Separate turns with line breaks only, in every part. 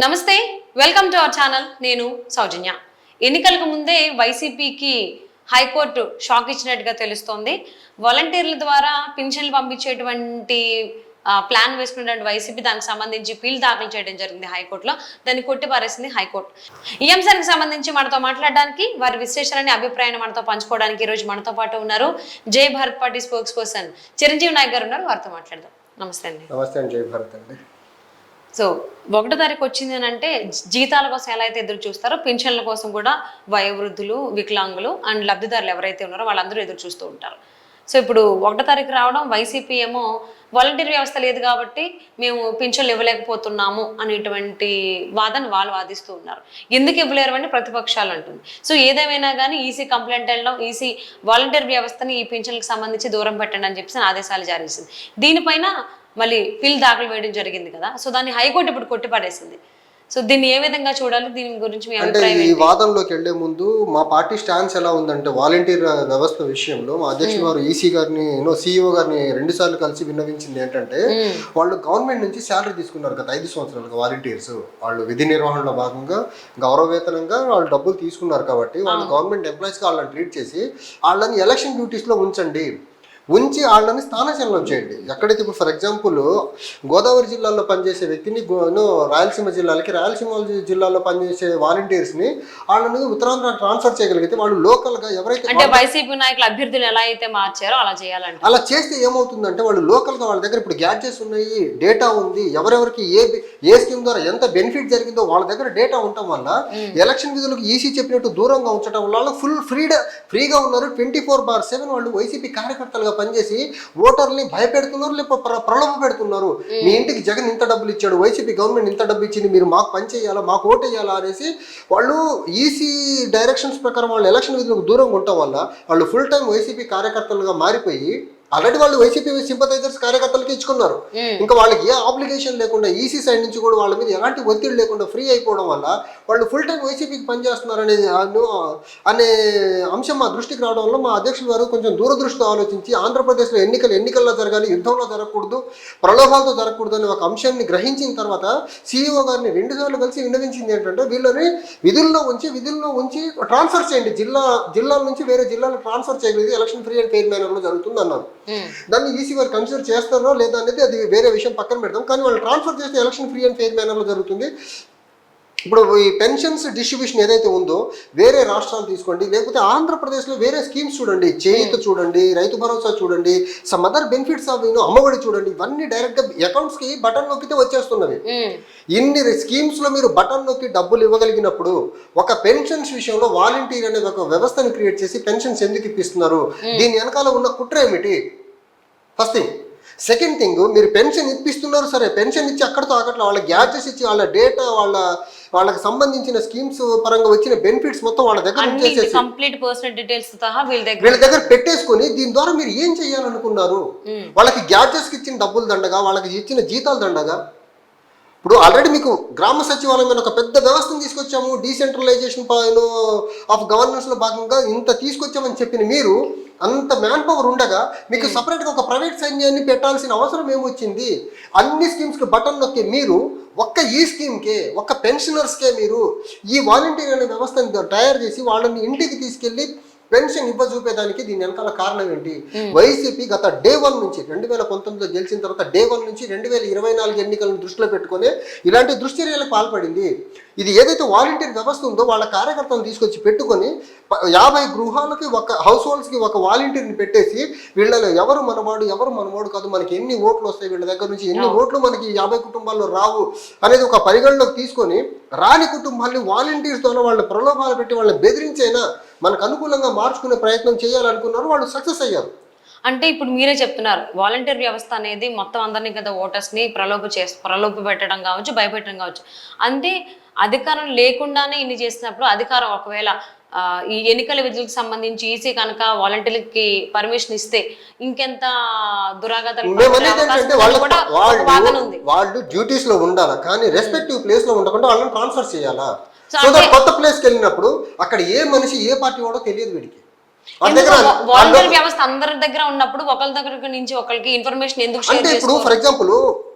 నమస్తే, welcome to our channel. నేను సౌజన్య. ఎన్నికలకు ముందే వైసీపీకి హైకోర్టు షాక్ ఇచ్చినట్టుగా తెలుస్తోంది. వాలంటీర్ల ద్వారా పింఛన్లు పంపించేటువంటి ప్లాన్ వేసుకున్నటువంటి వైసీపీ దానికి సంబంధించి పిల్ దాఖలు చేయడం జరిగింది హైకోర్టులో. దాన్ని కొట్టిపారేసింది హైకోర్టు. ఈ అంశానికి సంబంధించి మనతో మాట్లాడడానికి, వారి విశ్లేషణని అభిప్రాయాన్ని మనతో పంచుకోవడానికి ఈరోజు మనతో పాటు ఉన్నారు Jai Bharat party spokesperson Chiranjeevi Naik గారు ఉన్నారు. వారితో మాట్లాడదాం. నమస్తే అండి.
నమస్తే అండి. జై భారత్ అండి.
సో 1వ తారీఖు వచ్చింది అని అంటే జీతాల కోసం ఎలా అయితే ఎదురు చూస్తారో పింఛన్ల కోసం కూడా వయోవృద్ధులు, వికలాంగులు అండ్ లబ్ధిదారులు ఎవరైతే ఉన్నారో వాళ్ళందరూ ఎదురు చూస్తూ ఉంటారు. సో ఇప్పుడు 1వ తారీఖు రావడం, వైసీపీ ఏమో వాలంటీర్ వ్యవస్థ లేదు కాబట్టి మేము పింఛన్లు ఇవ్వలేకపోతున్నాము అనేటువంటి వాదన వాళ్ళు వాదిస్తూ ఉన్నారు. ఎందుకు ఇవ్వలేరు అని ప్రతిపక్షాలు అంటుంది. సో ఏదేమైనా కానీ ఈసీ కంప్లైంట్ వెళ్ళడం, ఈసీ వాలంటీర్ వ్యవస్థని ఈ పింఛన్లకు సంబంధించి దూరం పెట్టండి అని చెప్పేసి ఆదేశాలు జారీ చేసింది. దీనిపైన మళ్ళీ పిల్ దాఖలు వేయడం జరిగింది కదా. సో దాన్ని హైకోర్టు ఇప్పుడు కొట్టిపడేసింది. సో దీన్ని ఏ విధంగా చూడాలి, దీని గురించి మీ అభిప్రాయం
ఈ వాదనలోకి వెళ్లే ముందు మా పార్టీ స్టాన్స్ ఎలా ఉందంటే, వాలంటీర్ వ్యవస్థ విషయంలో మా అధ్యక్షులు వారు ఈసీ గారిని, సిఇఓ గారిని 2 సార్లు కలిసి విన్నవించింది ఏంటంటే, వాళ్ళు గవర్నమెంట్ నుంచి శాలరీ తీసుకున్నారు గత 5 సంవత్సరాలుగా. వాలంటీర్స్ వాళ్ళు విధి నిర్వహణలో భాగంగా గౌరవవేతనంగా వాళ్ళు డబ్బులు తీసుకున్నారు కాబట్టి వాళ్ళు గవర్నమెంట్ ఎంప్లాయీస్గా వాళ్ళని ట్రీట్ చేసి వాళ్ళని ఎలక్షన్ డ్యూటీస్లో ఉంచి వాళ్ళని స్థానచలనం చేయండి. ఎక్కడైతే ఇప్పుడు ఫర్ ఎగ్జాంపుల్ గోదావరి జిల్లాలో పనిచేసే వ్యక్తిని రాయలసీమ జిల్లాలో పనిచేసే వాలంటీర్స్ని వాళ్ళని ఉత్తరాంధ్ర ట్రాన్స్ఫర్ చేయగలిగితే వాళ్ళు లోకల్గా ఎవరైతే
అంటే వైసీపీ నాయకుల అభ్యర్థులు ఎలా అయితే మార్చారో అలా చేయాలంటే,
అలా చేస్తే ఏమవుతుందంటే వాళ్ళు లోకల్గా వాళ్ళ దగ్గర ఇప్పుడు గ్యాడ్జెట్స్ ఉన్నాయి, డేటా ఉంది, ఎవరెవరికి ఏ స్కీమ్ ద్వారా ఎంత బెనిఫిట్ జరిగిందో వాళ్ళ దగ్గర డేటా ఉండటం వల్ల ఎలక్షన్ విధులకు ఈసీ చెప్పినట్టు దూరంగా ఉంచడం వల్ల ఫుల్ ఫ్రీగా ఉన్నారు. 24/7 వాళ్ళు వైసీపీ కార్యకర్తలుగా పనిచేసి ఓటర్ని భయపెడుతున్నారు, లేకపోతే ప్రలోభ పెడుతున్నారు. మీ ఇంటికి జగన్ ఇంత డబ్బులు ఇచ్చాడు, వైసీపీ గవర్నమెంట్ ఇంత డబ్బు ఇచ్చింది, మీరు మాకు పని చేయాలా, మాకు ఓటు వేయాలా అనేసి వాళ్ళు ఈసీ డైరెక్షన్స్ ప్రకారం వాళ్ళు ఎలక్షన్ విధులకు దూరంగా ఉండటం వల్ల వాళ్ళు ఫుల్ టైం వైసీపీ కార్యకర్తలుగా మారిపోయి ఆల్రెడీ వాళ్ళు వైసీపీ సింపథైజర్స్ కార్యకర్తలకి ఇచ్చుకున్నారు. ఇంకా వాళ్ళకి ఏ ఆబ్లిగేషన్ లేకుండా ఈసీ సైడ్ నుంచి కూడా వాళ్ళ మీద ఎలాంటి ఒత్తిడి లేకుండా ఫ్రీ అయిపోవడం వల్ల వాళ్ళు ఫుల్ టైం వైసీపీకి పనిచేస్తున్నారు అనే అంశం మా దృష్టికి రావడం వల్ల మా అధ్యక్షులు వారు కొంచెం దూరదృష్టితో ఆలోచించి ఆంధ్రప్రదేశ్లో ఎన్నికల్లో జరగాలి, యుద్ధంలో జరగకూడదు, ప్రలోభాలతో జరగకూడదు అనే ఒక అంశాన్ని గ్రహించిన తర్వాత సిఇఓ గారిని 2 సార్లు కలిసి విన్నవించింది ఏంటంటే, వీళ్ళని విధుల్లో ఉంచి ట్రాన్స్ఫర్ చేయండి, జిల్లాల నుంచి వేరే జిల్లాలో ట్రాన్స్ఫర్ చేయగలిగితే ఎలక్షన్ ఫ్రీ అండ్ ఫెయిర్ మేనర్లో జరుగుతుంది అన్నారు. దాన్ని ఈసీ వారు కన్సిడర్ చేస్తారో లేదా అనేది అది వేరే విషయం, పక్కన పెడతాం. కానీ వాళ్ళు ట్రాన్స్ఫర్ చేస్తే ఎలక్షన్ ఫ్రీ అండ్ ఫెయిర్ మేనర్లో జరుగుతుంది. ఇప్పుడు ఈ పెన్షన్స్ డిస్ట్రిబ్యూషన్ ఏదైతే ఉందో వేరే రాష్ట్రాలు తీసుకోండి, లేకపోతే ఆంధ్రప్రదేశ్లో వేరే స్కీమ్స్ చూడండి, చేయూత చూడండి, రైతు భరోసా చూడండి, some other benefits of Amma Vodi చూడండి, ఇవన్నీ డైరెక్ట్గా అకౌంట్స్కి బటన్ నొక్కితే వచ్చేస్తున్నవి. ఇన్ని స్కీమ్స్లో మీరు బటన్ నొక్కి డబ్బులు ఇవ్వగలిగినప్పుడు ఒక పెన్షన్స్ విషయంలో వాలంటీర్ అనే ఒక వ్యవస్థను క్రియేట్ చేసి పెన్షన్స్ ఎందుకు ఇప్పిస్తున్నారు, దీని వెనకాల ఉన్న కుట్ర ఏమిటి? First thing. సెకండ్ థింగ్, మీరు పెన్షన్ ఇప్పిస్తున్నారు సరే, పెన్షన్ ఇచ్చి అక్కడితో అక్కట్లో వాళ్ళ గ్యాడ్జెట్స్ ఇచ్చి వాళ్ళ డేటా వాళ్ళకి సంబంధించిన స్కీమ్స్ పరంగా వచ్చిన బెనిఫిట్స్ మొత్తం వాళ్ళ దగ్గర
కంప్లీట్ పర్సనల్ డీటెయిల్స్
వీళ్ళ దగ్గర పెట్టేసుకుని దీని ద్వారా మీరు ఏం చేయాలనుకున్నారు? వాళ్ళకి గ్యాడ్జెట్స్కి ఇచ్చిన డబ్బులు దండగా, వాళ్ళకి ఇచ్చిన జీతాలు దండగా. ఇప్పుడు ఆల్రెడీ మీకు గ్రామ సచివాలయం మీద ఒక పెద్ద వ్యవస్థను తీసుకొచ్చాము, డీసెంట్రలైజేషన్ ఆఫ్ గవర్నెన్స్లో భాగంగా ఇంత తీసుకొచ్చామని చెప్పిన మీరు అంత మ్యాన్ పవర్ ఉండగా మీకు సపరేట్గా ఒక ప్రైవేట్ సైన్యాన్ని పెట్టాల్సిన అవసరం ఏమొచ్చింది? అన్ని స్కీమ్స్కి బటన్ నొక్కి మీరు ఈ స్కీమ్కే, పెన్షనర్స్కే మీరు ఈ వాలంటీర్ అనే వ్యవస్థను తయారు చేసి వాళ్ళని ఇంటికి తీసుకెళ్ళి పెన్షన్ ఇవ్వజూపేదానికి దీని వెనకాల కారణం ఏంటి? వైసీపీ గత డే 1 నుంచి 2019లో గెలిచిన తర్వాత డే 1 నుంచి 2024 ఎన్నికలను దృష్టిలో పెట్టుకుని ఇలాంటి దుశ్చర్యలకు పాల్పడింది. ఇది ఏదైతే వాలంటీర్ వ్యవస్థ ఉందో వాళ్ళ కార్యకర్తలను తీసుకొచ్చి పెట్టుకొని 50 గృహాలకి హౌస్ హోల్డ్స్కి ఒక వాలంటీర్ని పెట్టేసి వీళ్ళలో ఎవరు మనవాడు కాదు, మనకి ఎన్ని ఓట్లు వస్తాయి, వీళ్ళ దగ్గర నుంచి ఎన్ని ఓట్లు మనకి 50 కుటుంబాల్లో రావు అనేది ఒక పరిగణలోకి తీసుకొని రాని కుటుంబాన్ని వాలంటీర్స్ ద్వారా వాళ్ళని ప్రలోభాలు పెట్టి వాళ్ళని బెదిరించైనా మనకు అనుకూలంగా మార్చుకునే ప్రయత్నం చేయాలనుకున్నారు. వాళ్ళు సక్సెస్ అయ్యారు.
అంటే ఇప్పుడు మీరే చెప్తున్నారు వాలంటీర్ వ్యవస్థ అనేది మొత్తం అందరినీ కదా ఓటర్స్ని ప్రలోభ పెట్టడం కావచ్చు, భయపెట్టడం కావచ్చు. అంటే అధికారం లేకుండానే ఇన్ని చేసినప్పుడు అధికారం ఒకవేళ ఈ ఎన్నికల విధులకు సంబంధించి ఈసీ కనుక వాలంటీర్లకి పర్మిషన్ ఇస్తే ఇంకెంత దురాగతాలు.
వాళ్ళు డ్యూటీస్ లో ఉండాలా, కానీ రెస్పెక్టివ్ ప్లేస్ లో ఉండకుండా వాళ్ళని ట్రాన్స్ఫర్ చేయాలా. కొత్త ప్లేస్కి వెళ్ళినప్పుడు అక్కడ ఏ మనిషి ఏ పార్టీ వాడో తెలియదు వీడికి.
వాలంటీర్ వ్యవస్థ అందరి దగ్గర ఉన్నప్పుడు ఒకరి దగ్గర నుంచి ఒకరికి ఇన్ఫర్మేషన్ ఎందుకు షేర్
అంటే ఇప్పుడు ఫర్ ఎగ్జాంపుల్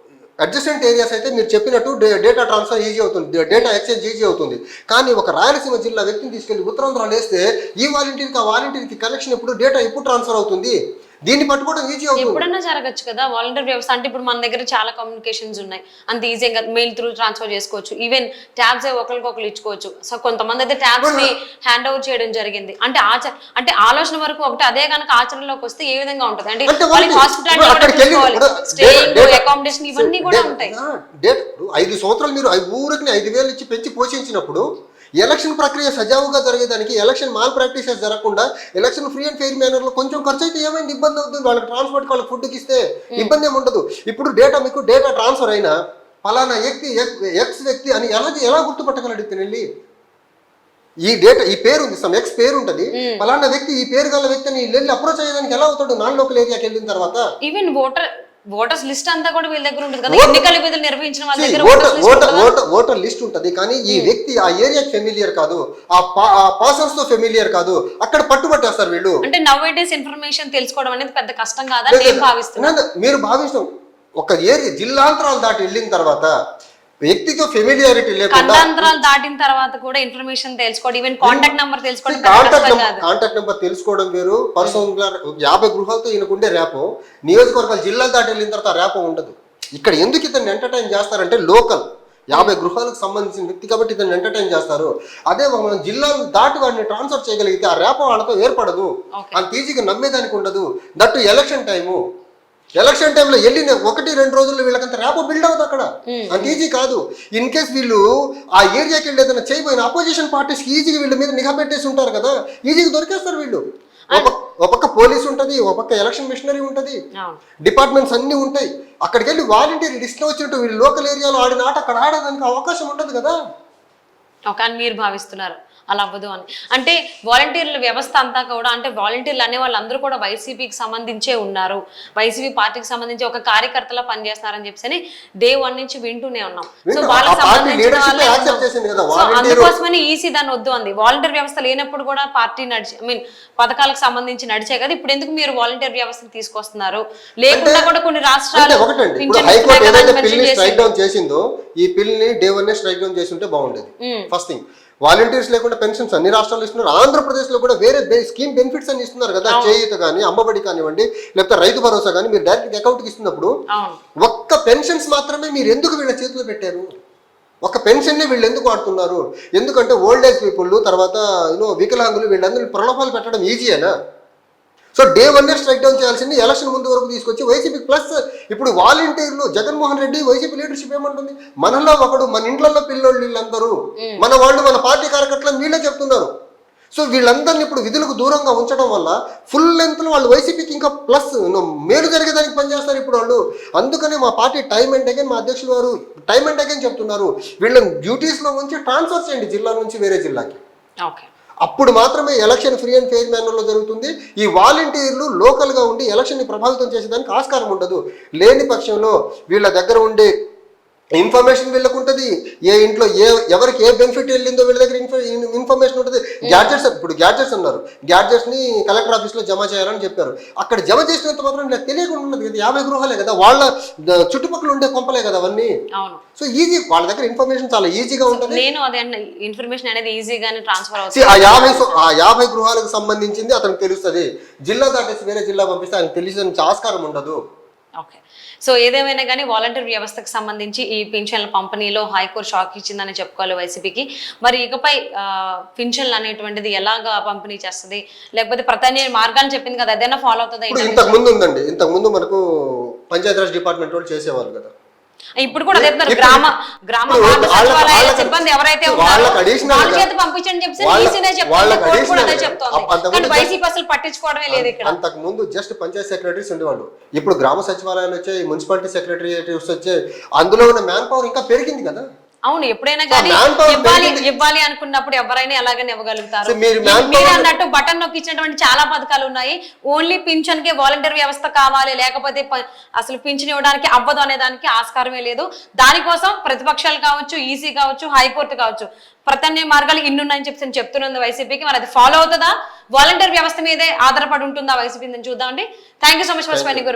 అడ్జస్టెంట్ ఏరియాస్ అయితే మీరు చెప్పినట్టు డేటా ట్రాన్స్ఫర్ ఈజీ అవుతుంది, డేటా ఎక్స్చేంజ్ ఈజీ అవుతుంది. కానీ ఒక రాయలసీమ జిల్లా వ్యక్తిని తీసుకెళ్లి ఉత్తరాంధ్రలో వేస్తే ఈ వాలంటీర్కి ఆ వాలంటీర్కి కనెక్షన్ ఎప్పుడు, డేటా ఎప్పుడు ట్రాన్స్ఫర్ అవుతుంది? దీన్ని పట్టుకోవడం ఈజీ అవుతుంది.
ఎప్పుడన్నా జరగచ్చు కదా వాలంటీర్ వ్యవస్థ అంటే. ఇప్పుడు మన దగ్గర చాలా కమ్యూనికేషన్స్ ఉన్నాయి, అంత ఈజీగా మెయిల్ త్రూ ట్రాన్స్ఫర్ చేసుకోవచ్చు, ఈవెన్ ట్యాబ్స్ ఒకరికొకరు ఇచ్చుకోవచ్చు. సో కొంతమంది అయితే ట్యాబ్స్ ని హ్యాండ్ ఓవర్ చేయడం జరిగింది. అంటే అంటే ఆలోచన వరకు ఒకటి, అదే కనుక ఆచరణలోకి వస్తే ఏ విధంగా ఉంటుంది అంటే హాస్పిటాలిటీ, స్టేయింగ్, అకామిడేషన్ ఇవన్నీ కూడా ఉంటాయి.
5 సంవత్సరాలు మీరు ఊరికి 5,000 ఇచ్చి పెంచి పోషించినప్పుడు ఎలక్షన్ ప్రక్రియ సజావుగా జరిగేదానికి, ఎలక్షన్ మాల్ ప్రాక్టీసెస్ జరగకుండా, election free and fair manner లో కొంచెం ఖర్చు అయితే ఏమైంది, ఇబ్బంది అవుతుంది. వాళ్ళకి ట్రాన్స్పోర్ట్, వాళ్ళకి ఫుడ్కి ఇస్తే ఇబ్బంది ఏమి ఉండదు. ఇప్పుడు మీకు డేటా ట్రాన్స్ఫర్ అయినా పలానా వ్యక్తి ఎక్స్ వ్యక్తి అని ఎలా గుర్తుపట్టగలడు? తినెళ్ళి ఈ డేటా, ఈ పేరు ఉంది, సమ్ ఎక్స్ పేరు ఉంటది, పలానా వ్యక్తి ఈ పేరు గల వ్యక్తిని వెళ్ళి అప్రోచ్ అయ్యేదానికి ఎలా అవుతాడు? నాన్ లోకల్ ఏరియాకి వెళ్ళిన తర్వాత
ఈవెన్ ఓటర్స్ లిస్ట్ అంతా కూడా వీళ్ళ దగ్గర ఉంటుంది కదా, ఎన్నికల విధులు నిర్వహించిన వాళ్ళ దగ్గర
ఓటర్ లిస్ట్ ఉంటది. కానీ ఈ వ్యక్తి ఆ ఏరియాకి ఫెమిలియర్ కాదు, ఆ పర్సన్స్ తో ఫెమిలియర్ కాదు, అక్కడ పట్టుబట్టేస్తారు వీళ్ళు.
అంటే నౌ డేస్ ఇన్ఫర్మేషన్ తెలుసుకోవడం అనేది పెద్ద కష్టం కాదని నేను భావిస్తున్నాను.
మీరు భావిస్తాం ఒక ఏరియా జిల్లాంతరాలు దాటి వెళ్ళిన తర్వాత వ్యక్తితో ఫెమిలియారిటీ లేకుండా,
ఖండాంతరాలు దాటిన తర్వాత కూడా ఇన్ఫర్మేషన్ తెలుసుకోవడం, ఈవెన్ కాంటాక్ట్ నెంబర్ తెలుసుకోవడం,
కాంటాక్ట్ నెంబర్ తెలుసుకోవడం వేరు. పర్సనల్ 50 గృహాలతో ఈయనకుండే ర్యాపో, నియోజకవర్గాలు జిల్లాలు దాటి వెళ్ళిన తర్వాత ర్యాపో ఉండదు. ఇక్కడ ఎందుకు ఇతన్ని ఎంటర్టైన్ చేస్తారంటే లోకల్ 50 గృహాలకు సంబంధించిన వ్యక్తి కాబట్టి ఇతన్ని ఎంటర్టైన్ చేస్తారు. అదే మనం జిల్లాలు దాటి వాడిని ట్రాన్స్ఫర్ చేయగలిగితే ఆ ర్యాపో వాళ్ళతో ఏర్పడదు, అంత ఈజీగా నమ్మేదానికి ఉండదు. దట్టు ఎలక్షన్ టైము, ఎలక్షన్ టైంలో వెళ్ళిన 1-2 రోజుల్లో వీళ్ళకంత ర్యాపో బిల్డ్ అవుతుంది అక్కడ, అంత ఈజీ కాదు. ఇన్ కేస్ వీళ్ళు ఆ ఏరియాకి వెళ్ళి ఏదైనా చేయబోయిన అపోజిషన్ పార్టీస్ ఈజీగా వీళ్ళ మీద నిఘా పెట్టేసి ఉంటారు కదా, ఈజీగా దొరికేస్తారు వీళ్ళు. ఒక పక్క పోలీస్ ఉంటుంది, ఒక పక్క ఎలక్షన్ మిషనరీ ఉంటుంది, డిపార్ట్మెంట్స్ అన్ని ఉంటాయి. అక్కడికి వెళ్ళి వాలంటీర్ లిస్ట్లో వచ్చినట్టు వీళ్ళు లోకల్ ఏరియాలో ఆడిన ఆట అక్కడ ఆడడానికి అవకాశం ఉండదు కదా.
అని మీరు భావిస్తున్నారు అలా అవ్వదు అని. అంటే వాలంటీర్ల వ్యవస్థ అంతా కూడా, అంటే వాలంటీర్లు అనే వాళ్ళందరూ కూడా వైసీపీకి సంబంధించే ఉన్నారు, వైసీపీ పార్టీకి సంబంధించి ఒక కార్యకర్తలా పనిచేస్తున్నారని చెప్పేసి డే 1 నుంచి వింటూనే ఉన్నాం. సో వాళ్ళకి సంబంధించిన అందుకోసమని ఈసీ దాన్ని వద్దు అంది. వాలంటీర్ వ్యవస్థ లేనప్పుడు కూడా పార్టీ పథకాలకు సంబంధించి నడిచే కదా, ఇప్పుడు ఎందుకు మీరు వాలంటీర్ వ్యవస్థను తీసుకొస్తున్నారు? లేకుండా కూడా కొన్ని రాష్ట్రాలు
స్ట్రైక్ డౌన్ చేసిందో ఈ పిల్ ని డే 1 స్ట్రైక్ డౌన్ చేసి ఉంటే బాగుండేది. ఫస్ట్ థింగ్, వాలంటీర్స్ లేకుండా పెన్షన్స్ అన్ని రాష్ట్రాలు ఇస్తున్నారు. ఆంధ్రప్రదేశ్ లో కూడా వేరే స్కీమ్ బెనిఫిట్స్ అని ఇస్తున్నారు కదా, చేయూత కానీ, అమ్మబడి కానివ్వండి, లేకపోతే రైతు భరోసా కానీ, మీరు డైరెక్ట్ అకౌంట్ కి ఇస్తున్నప్పుడు ఒక్క పెన్షన్స్ మాత్రమే మీరు ఎందుకు వీళ్ళ చేతిలో పెట్టారు? ఒక పెన్షన్ ని వీళ్ళు ఎందుకు వాడుతున్నారు? ఎందుకంటే ఓల్డ్ ఏజ్ పీపుల్, తర్వాత వికలాంగులు, వీళ్ళందరూ ప్రలోభాలు పెట్టడం ఈజీయేనా? సో డే 1 స్ట్రైక్ డౌన్ చేయాల్సింది ఎలక్షన్ ముందు వరకు తీసుకొచ్చి వైసీపీ ప్లస్ ఇప్పుడు వాలంటీర్లు, జగన్మోహన్ రెడ్డి వైసీపీ లీడర్షిప్ ఏమంటుంది, మనలో ఒకడు, మన ఇండ్లలో పిల్లోళ్ళు వీళ్ళందరూ మన వాళ్ళు, మన పార్టీ కార్యకర్తలు వీళ్ళే చెప్తున్నారు. సో వీళ్ళందరినీ ఇప్పుడు విధులకు దూరంగా ఉంచడం వల్ల ఫుల్ లెంత్ లో వాళ్ళు వైసీపీకి ఇంకా ప్లస్ మేలు జరిగేదానికి పనిచేస్తారు ఇప్పుడు వాళ్ళు. అందుకనే మా పార్టీ టైం అండ్ అగైన్, మా అధ్యక్షులు వారు టైం అండ్ అగైన్ చెప్తున్నారు, వీళ్ళని డ్యూటీస్ లో ఉంచి ట్రాన్స్ఫర్ చేయండి జిల్లా నుంచి వేరే జిల్లాకి. అప్పుడు మాత్రమే ఎలక్షన్ ఫ్రీ అండ్ ఫెయిర్ మేనర్లో జరుగుతుంది. ఈ వాలంటీర్లు లోకల్గా ఉండి ఎలక్షన్ని ప్రభావితం చేసేదానికి ఆస్కారం ఉండదు. లేని పక్షంలో వీళ్ళ దగ్గర ఉండే ఇన్ఫర్మేషన్ వీళ్ళకు ఉంటుంది, ఏ ఇంట్లో ఎవరికి ఏ బెనిఫిట్ వెళ్ళిందో వీళ్ళ దగ్గర ఇన్ఫర్మేషన్ ఉంటుంది. గ్యాడ్జెట్స్, ఇప్పుడు గ్యాడ్జెట్స్ అన్నారు, గ్యాడ్జెట్స్ ని కలెక్టర్ ఆఫీస్ లో జమ చేయాలని చెప్పారు. అక్కడ జమ చేసినంత మాత్రం నాకు తెలియకుండా ఉన్నది కదా, 50 గృహాలే కదా, వాళ్ళ చుట్టుపక్కల ఉండే కొంపలే కదా అవన్నీ. సో ఈజీ, వాళ్ళ దగ్గర ఇన్ఫర్మేషన్ చాలా ఈజీగా ఉంటుంది.
నేను అదే ఇన్ఫర్మేషన్ అనేది ఈజీగానే ట్రాన్స్ఫర్ అవుతుంది.
ఆ 50 గృహాలకు సంబంధించింది అతనికి తెలుస్తుంది. జిల్లా దాటేసి వేరే జిల్లా పంపిస్తే ఆయనకు తెలిసిన ఆస్కారం ఉండదు.
ఓకే, సో ఏదేమైనా కానీ వాలంటీర్ వ్యవస్థకు సంబంధించి ఈ పింఛన్ల పంపిణీలో హైకోర్టు షాక్ ఇచ్చిందని చెప్పుకోవాలి వైసీపీకి. మరి ఇకపై పింఛన్లు అనేటువంటిది ఎలాగా పంపిణీ చేస్తుంది, లేకపోతే ప్రత్యామ్నాయ మార్గాన్ని చెప్పింది కదా, అదేనా ఫాలో అవుతుందా?
ఇంతకు ముందు ఉందండి, ఇంతకు ముందు మనకు పంచాయతీరాజ్ డిపార్ట్మెంట్ వాళ్ళు చేసేవాళ్ళు కదా,
ఇప్పుడు కూడా అదే గ్రామ వార్డు సచివాలయాల సిబ్బంది ఎవరైతే ఉన్నారో వాళ్ళ చేత పంపించండి చెప్పి ఈసీనే చెప్తుంది, కోర్టు కూడా అదే చెప్తోంది. కానీ వైసీపీ అసలు పట్టించుకోవడమే లేదు ఇక్కడ.
అంతకు ముందు జస్ట్ పంచాయత్ సెక్రటరీస్ ఉండేవాళ్ళు, ఇప్పుడు గ్రామ సచివాలయాలు వచ్చాయి, మున్సిపాలిటీ సెక్రటరీస్ వచ్చాయి, అందులో ఉన్న మ్యాన్ పవర్ ఇంకా పెరిగింది కదా.
అవును, ఎప్పుడైనా కానీ ఇవ్వాలి అనుకున్నప్పుడు ఎవరైనా ఎలాగని ఇవ్వగలుగుతారు. మీరు అన్నట్టు బటన్ నొక్కించినటువంటి చాలా పథకాలు ఉన్నాయి. ఓన్లీ పింఛన్ కే వాలంటీర్ వ్యవస్థ కావాలి, లేకపోతే అసలు పింఛన్ ఇవ్వడానికి అవ్వదు అనే దానికి ఆస్కారమే లేదు. దానికోసం ప్రతిపక్షాలు కావచ్చు, ఈసీ కావచ్చు, హైకోర్టు కావచ్చు, ప్రత్యామ్నాయ మార్గాలు ఇన్నున్నాయని చెప్పి చెప్తున్నది వైసీపీకి. మరి అది ఫాలో అవుతుందా? వాలంటీర్ వ్యవస్థ మీదే ఆధారపడి ఉంటుందా వైసీపీ? చూద్దామండి. Thank you so much for spending.